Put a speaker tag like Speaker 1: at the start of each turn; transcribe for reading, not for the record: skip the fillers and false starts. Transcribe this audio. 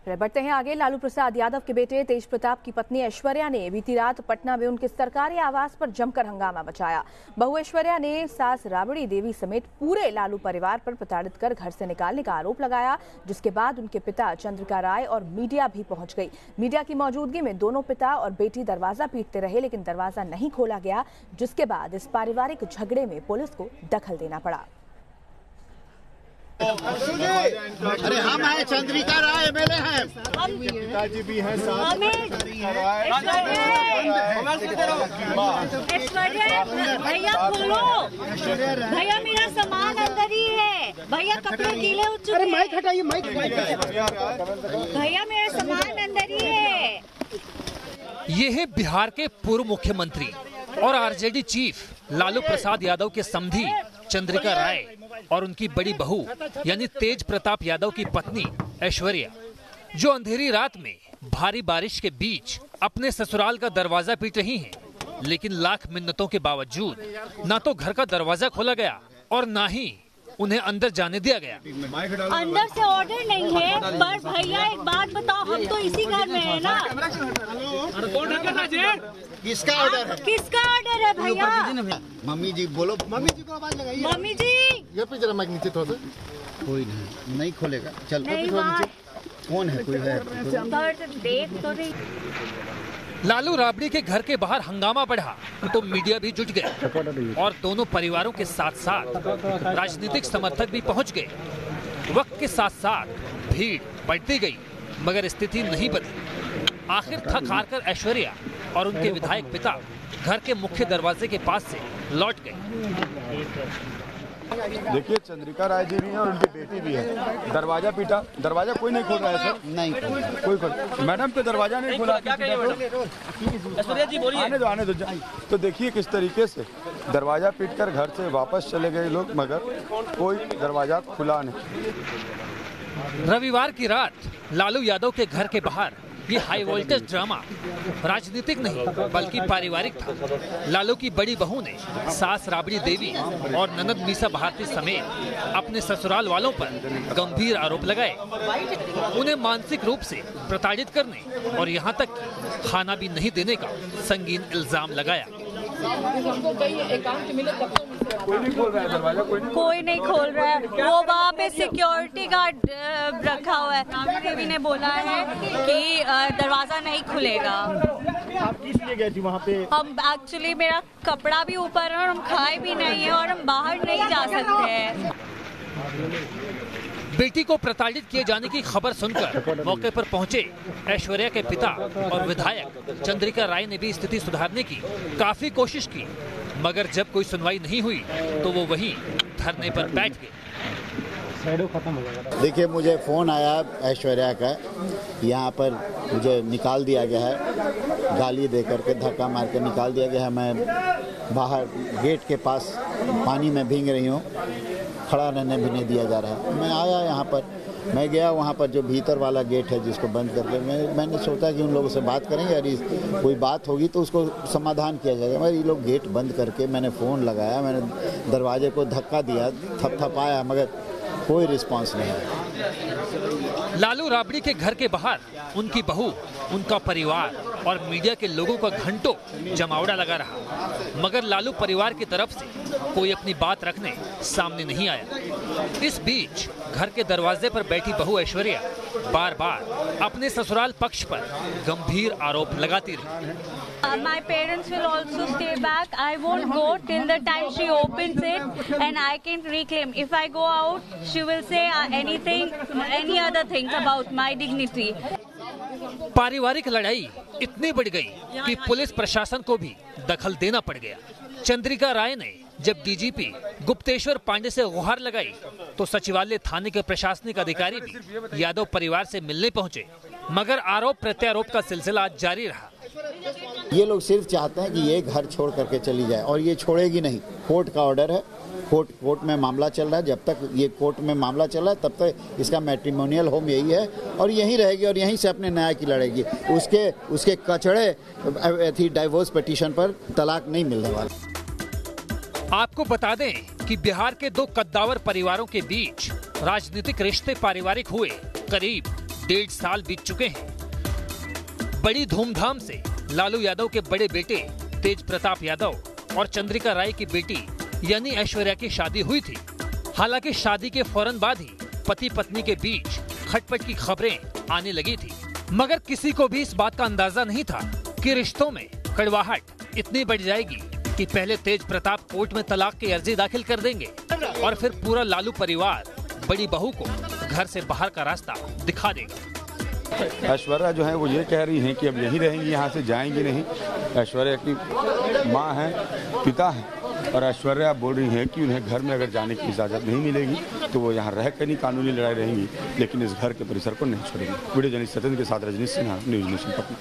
Speaker 1: बढ़ते हैं आगे। लालू प्रसाद यादव के बेटे तेज प्रताप की पत्नी ऐश्वर्या ने बीती रात पटना में उनके सरकारी आवास पर जमकर हंगामा मचाया। बहू ऐश्वर्या ने सास राबड़ी देवी समेत पूरे लालू परिवार पर प्रताड़ित कर घर से निकालने का आरोप लगाया, जिसके बाद उनके पिता चंद्रिका राय और मीडिया भी पहुंच गई। मीडिया की मौजूदगी में दोनों पिता और बेटी दरवाजा पीटते रहे, लेकिन दरवाजा नहीं खोला गया, जिसके बाद इस पारिवारिक झगड़े में पुलिस को दखल देना पड़ा।
Speaker 2: अरे हम हैं, चंद्रिका राय एमएलए हैं, पिताजी भी हैं,
Speaker 3: भैया खोलो, भैया मेरा सामान अंदर ही है, भैया कपड़े गीले हो चुके हैं, माइक हटाइए, माइक, भैया मेरा सामान अंदर ही है।
Speaker 4: ये है बिहार के पूर्व मुख्यमंत्री और आरजेडी चीफ लालू प्रसाद यादव के समधी चंद्रिका राय और उनकी बड़ी बहू यानी तेज प्रताप यादव की पत्नी ऐश्वर्या, जो अंधेरी रात में भारी बारिश के बीच अपने ससुराल का दरवाजा पीट रही हैं, लेकिन लाख मिन्नतों के बावजूद ना तो घर का दरवाजा खोला गया और ना ही उन्हें अंदर जाने दिया गया।
Speaker 3: अंदर से ऑर्डर नहीं है, पर भैया एक बात बताओ, हम तो इसी घर में है ना।
Speaker 2: किसका ऑर्डर है?
Speaker 3: किसका ऑर्डर है भैया?
Speaker 2: मम्मी जी बोलो, मम्मी जी को आवाज लगाइए।
Speaker 3: मम्मी जी
Speaker 2: ये पे जरा माइक नीचे थोड़ा सा। कोई नहीं खोलेगा, चल थोड़ा नीचे। कौन है? कोई है?
Speaker 3: देख तो नहीं।
Speaker 4: लालू राबड़ी के घर के बाहर हंगामा बढ़ा तो मीडिया भी जुट गए और दोनों परिवारों के साथ साथ राजनीतिक समर्थक भी पहुंच गए। वक्त के साथ साथ भीड़ बढ़ती गई, मगर स्थिति नहीं बदली। आखिर थक हार कर ऐश्वर्या और उनके विधायक पिता घर के मुख्य दरवाजे के पास से लौट गए।
Speaker 5: देखिए, चंद्रिका राय जी भी हैं और उनकी बेटी भी है। दरवाजा पीटा, दरवाजा कोई नहीं खोल रहा है सर।
Speaker 2: नहीं
Speaker 5: कोई मैडम पे दरवाजा नहीं खोला। आने दो। तो देखिए किस तरीके से दरवाजा पीटकर घर से वापस चले गए लोग, मगर कोई दरवाजा खुला नहीं।
Speaker 4: रविवार की रात लालू यादव के घर के बाहर ये हाई वोल्टेज ड्रामा राजनीतिक नहीं बल्कि पारिवारिक था। लालू की बड़ी बहू ने सास राबड़ी देवी और ननद मीसा भारती समेत अपने ससुराल वालों पर गंभीर आरोप लगाए, उन्हें मानसिक रूप से प्रताड़ित करने और यहां तक कि खाना भी नहीं देने का संगीन इल्जाम लगाया।
Speaker 3: कोई नहीं खोल रहा है, वो वहाँ पे सिक्योरिटी गार्ड रखा हुआ है। देवी ने बोला है कि दरवाजा नहीं खुलेगा।
Speaker 5: आप किस लिए गए थी वहाँ पे?
Speaker 3: हम एक्चुअली मेरा कपड़ा भी ऊपर है और हम खाए भी नहीं है और हम बाहर नहीं जा सकते हैं।
Speaker 4: बेटी को प्रताड़ित किए जाने की खबर सुनकर मौके पर पहुंचे ऐश्वर्या के पिता और विधायक चंद्रिका राय ने भी स्थिति सुधारने की काफी कोशिश की, मगर जब कोई सुनवाई नहीं हुई तो वो वहीं धरने पर बैठ गए।
Speaker 2: देखिए, मुझे फ़ोन आया ऐश्वर्या का, यहाँ पर मुझे निकाल दिया गया है, गाली दे करके धक्का मार के निकाल दिया गया है। मैं बाहर गेट के पास पानी में भीग रही हूँ, खड़ा रहने भी नहीं दिया जा रहा है। मैं आया यहाँ पर, मैं गया वहाँ पर जो भीतर वाला गेट है जिसको बंद करके मैंने सोचा कि उन लोगों से बात करेंगे, यदि कोई बात होगी तो उसको समाधान किया जाएगा। मगर ये लोग गेट बंद करके, मैंने फ़ोन लगाया, मैंने दरवाजे को धक्का दिया, थपथपाया, मगर कोई रिस्पांस नहीं है।
Speaker 4: लालू राबड़ी के घर के बाहर उनकी बहू, उनका परिवार और मीडिया के लोगों का घंटों जमावड़ा लगा रहा, मगर लालू परिवार की तरफ से कोई अपनी बात रखने सामने नहीं आया। इस बीच घर के दरवाजे पर बैठी बहू ऐश्वर्या बार बार अपने ससुराल पक्ष पर गंभीर आरोप लगाती रही।
Speaker 3: My parents will also stay back. I won't go till the time she opens it and I can reclaim. If I go out, she will say anything, any other things about my dignity.
Speaker 4: पारिवारिक लड़ाई इतनी बढ़ गई कि police प्रशासन को भी दखल देना पड़ गया। चंद्रिका राय ने जब डीजीपी गुप्तेश्वर पांडे से गुहार लगाई तो सचिवालय थाने के प्रशासनिक अधिकारी भी यादव परिवार से मिलने पहुंचे, मगर आरोप प्रत्यारोप का सिलसिला जारी रहा।
Speaker 2: ये लोग सिर्फ चाहते हैं कि ये घर छोड़ करके चली जाए, और ये छोड़ेगी नहीं। कोर्ट का ऑर्डर है, कोर्ट में मामला चल रहा है। जब तक ये कोर्ट में मामला चल रहा है तब तक इसका मैट्रिमोनियल होम यही है और यहीं रहेगी और यहीं से अपने न्याय की लड़ेगी। उसके कचड़े थी डाइवोर्स पिटीशन पर तलाक नहीं मिलने वाला।
Speaker 4: आपको बता दें कि बिहार के दो कद्दावर परिवारों के बीच राजनीतिक रिश्ते पारिवारिक हुए करीब 1.5 साल बीत चुके हैं। बड़ी धूमधाम से लालू यादव के बड़े बेटे तेज प्रताप यादव और चंद्रिका राय की बेटी यानी ऐश्वर्या की शादी हुई थी। हालांकि शादी के फौरन बाद ही पति पत्नी के बीच खटपट की खबरें आने लगी थी, मगर किसी को भी इस बात का अंदाजा नहीं था कि रिश्तों में कड़वाहट इतनी बढ़ जाएगी कि पहले तेज प्रताप कोर्ट में तलाक की अर्जी दाखिल कर देंगे और फिर पूरा लालू परिवार बड़ी बहू को घर से बाहर का रास्ता दिखा देगा।
Speaker 5: ऐश्वर्या जो है वो ये कह रही हैं कि अब यहीं रहेंगी, यहाँ से जाएंगी नहीं। ऐश्वर्या की माँ है, पिता है, और ऐश्वर्या बोल रही हैं कि उन्हें घर में अगर जाने की इजाज़त नहीं मिलेगी तो वो यहाँ रह कर नहीं कानूनी लड़ाई रहेंगी, लेकिन इस घर के परिसर को नहीं छोड़ेंगी। वीडियो जर्नलिस्ट सत्येंद्र के साथ रजनीश सिन्हा, न्यूज़ नेशन पटना।